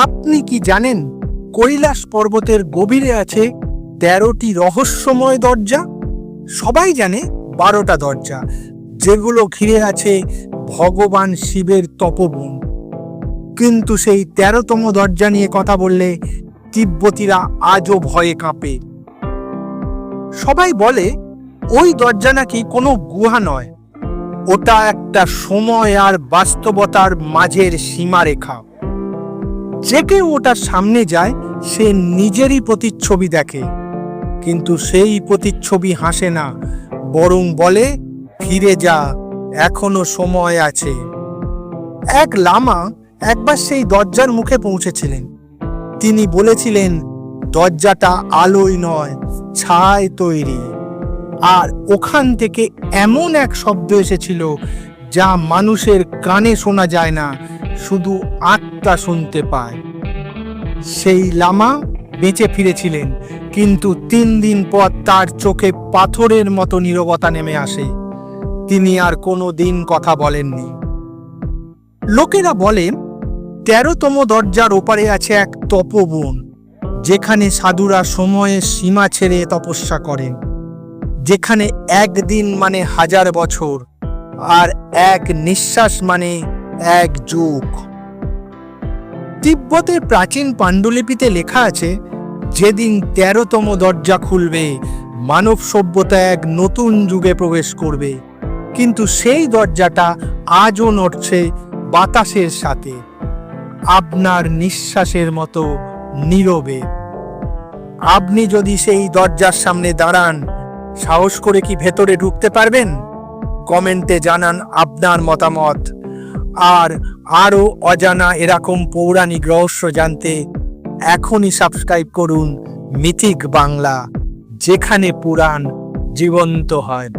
আপনি কি জানেন কৈলাস পর্বতের গভীরে আছে ১৩টি রহস্যময় দরজা? সবাই জানে ১২টা দরজা, যেগুলো ঘিরে আছে ভগবান শিবের তপবন। কিন্তু সেই ১৩তম দরজা নিয়ে কথা বললে তিব্বতীরা আজও ভয়ে কাঁপে। সবাই বলে ওই দরজা নাকি কোনো গুহা নয়, ওটা একটা সময় আর বাস্তবতার মাঝের সীমারেখা। যে কেউ ওটার সামনে যায় সে নিজেরই প্রতিচ্ছবি দেখে, কিন্তু সেই প্রতিচ্ছবি হাসে না, বরং বলে ফিরে যা, এখনো সময় আছে। এক লামা একবার সেই দরজার মুখে পৌঁছেছিলেন। তিনি বলেছিলেন দরজাটা আলোয় নয়, ছায় তৈরি। আর ওখান থেকে এমন এক শব্দ এসেছিল যা মানুষের কানে শোনা যায় না, শুধু আত্মা শুনতে পায়। সেই লামা বেঁচে ফিরেছিলেন, কিন্তু ৩ দিন পর তার চোখে পাথরের মতো নীরবতা নেমে আসে। তিনি আর কোনো দিন কথা বলেননি। লোকেরা বলে ১৩তম দরজার ওপারে আছে এক তপবন, যেখানে সাধুরা সময়ের সীমা ছেড়ে তপস্যা করেন, যেখানে একদিন মানে ১০০০ বছর আর এক নিঃশ্বাস মানে এক যুগ। তিব্বতের প্রাচীন পাণ্ডুলিপিতে লেখা আছে, যেদিন ১৩তম দরজা খুলবে মানব সভ্যতা এক নতুন যুগে প্রবেশ করবে। কিন্তু সেই দরজাটা আজও নড়ছে বাতাসের সাথে, আপনার নিঃশ্বাসের মতো নীরবে। আপনি যদি সেই দরজার সামনে দাঁড়ান, সাহস করে কি ভেতরে ঢুকতে পারবেন? কমেন্টে জানান আপনার মতামত। আর আরও অজানা এরকম পৌরাণিক রহস্য জানতে এখনই সাবস্ক্রাইব করুন মিথিক বাংলা, যেখানে পুরাণ জীবন্ত হয়।